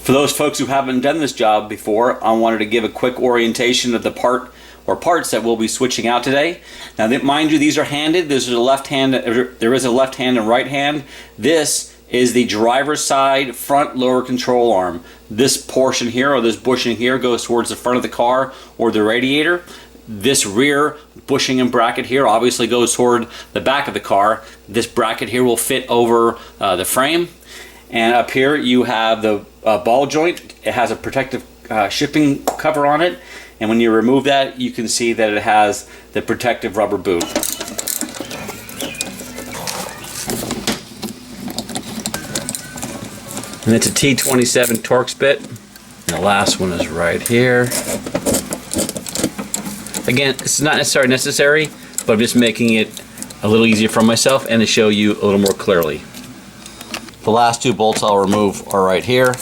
For those folks who haven't done this job before, I wanted to give a quick orientation of the part or parts that we'll be switching out today. Now, mind you, these are handed. There is a left hand and right hand. This is the driver's side front lower control arm. This portion here, or this bushing here, goes towards the front of the car or the radiator. This rear bushing and bracket here obviously goes toward the back of the car. This bracket here will fit over the frame. And up here you have the ball joint. It has a protective shipping cover on it. And when you remove that, you can see that it has the protective rubber boot. And it's a T27 Torx bit. And the last one is right here. Again, it's not necessary, but I'm just making it a little easier for myself and to show you a little more clearly. The last two bolts I'll remove are right here.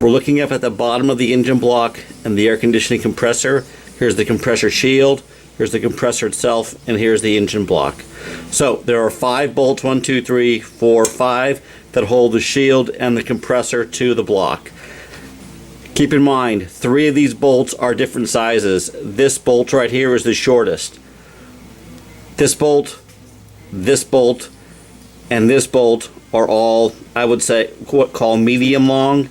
We're looking up at the bottom of the engine block and the air conditioning compressor. Here's the compressor shield, here's the compressor itself, and here's the engine block. So there are 5 bolts, 1, 2, 3, 4, 5, that hold the shield and the compressor to the block. Keep in mind, 3 of these bolts are different sizes. This bolt right here is the shortest. This bolt, and this bolt are all, I would say, what call medium long,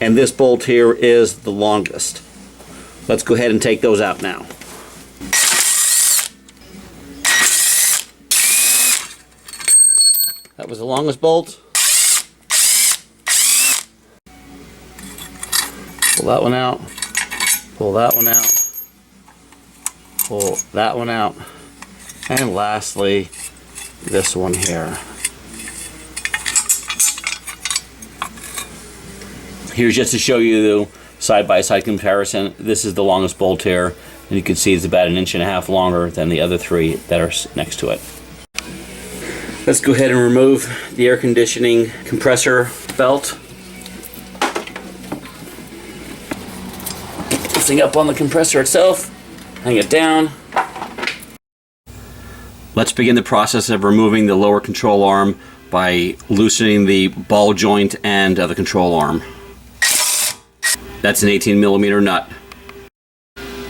and this bolt here is the longest. Let's go ahead and take those out now. That was the longest bolt. Pull that one out. Pull that one out. Pull that one out. And lastly, this one here. Here's just to show you the side-by-side comparison. This is the longest bolt here, and you can see it's about 1.5 inches longer than the other 3 that are next to it. Let's go ahead and remove the air conditioning compressor belt. This thing up on the compressor itself, hang it down. Let's begin the process of removing the lower control arm by loosening the ball joint and the control arm. That's an 18mm nut.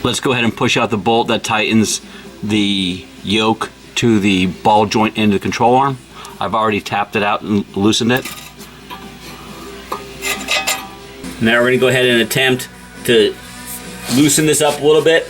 Let's go ahead and push out the bolt that tightens the yoke to the ball joint into the control arm. I've already tapped it out and loosened it. Now we're going to go ahead and attempt to loosen this up a little bit.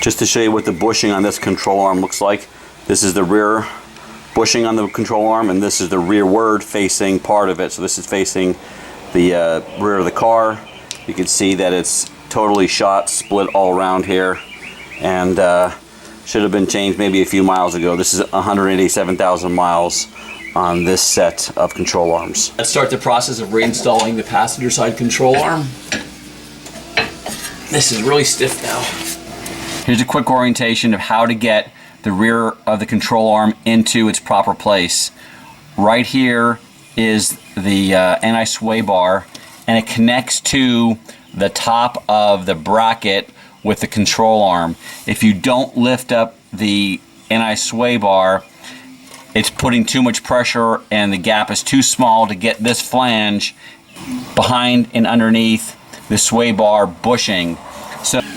Just to show you what the bushing on this control arm looks like, this is the rear bushing on the control arm, and this is the rearward facing part of it. So this is facing the rear of the car. You can see that it's totally shot, split all around here, and should have been changed maybe a few miles ago. This is 187,000 miles on this set of control arms. Let's start the process of reinstalling the passenger side control arm. This is really stiff now. Here's a quick orientation of how to get the rear of the control arm into its proper place. Right here is the anti-sway bar, and it connects to the top of the bracket with the control arm. If you don't lift up the anti-sway bar, it's putting too much pressure and the gap is too small to get this flange behind and underneath the sway bar bushing.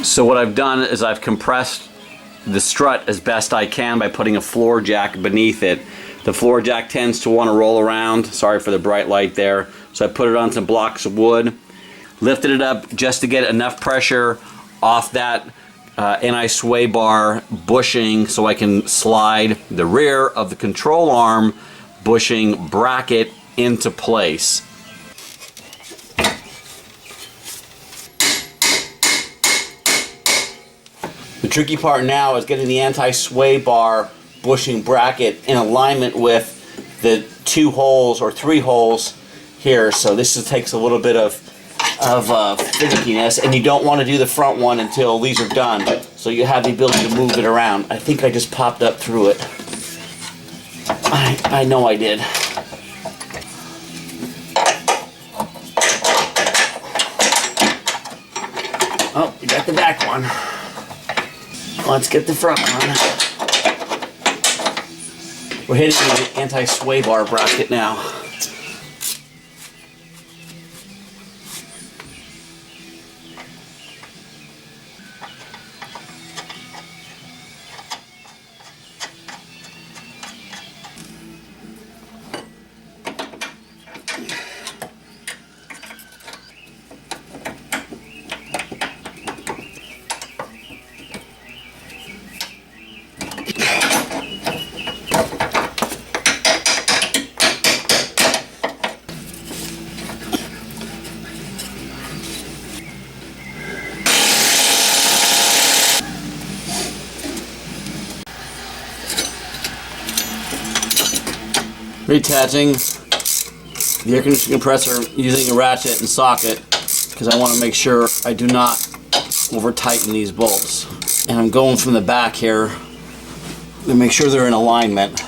So what I've done is I've compressed the strut as best I can by putting a floor jack beneath it. The floor jack tends to want to roll around. Sorry for the bright light there. So I put it on some blocks of wood, lifted it up just to get enough pressure off that anti-sway bar bushing so I can slide the rear of the control arm bushing bracket into place. The tricky part now is getting the anti-sway bar bushing bracket in alignment with the 2 holes or 3 holes here. So this takes a little bit of finickiness, and you don't want to do the front one until these are done, so you have the ability to move it around. I think I just popped up through it. I know I did. Oh, we got the back one. Let's get the front one. We're hitting the anti-sway bar bracket now. Reattaching the air conditioning compressor using a ratchet and socket because I want to make sure I do not over tighten these bolts. And I'm going from the back here to make sure they're in alignment.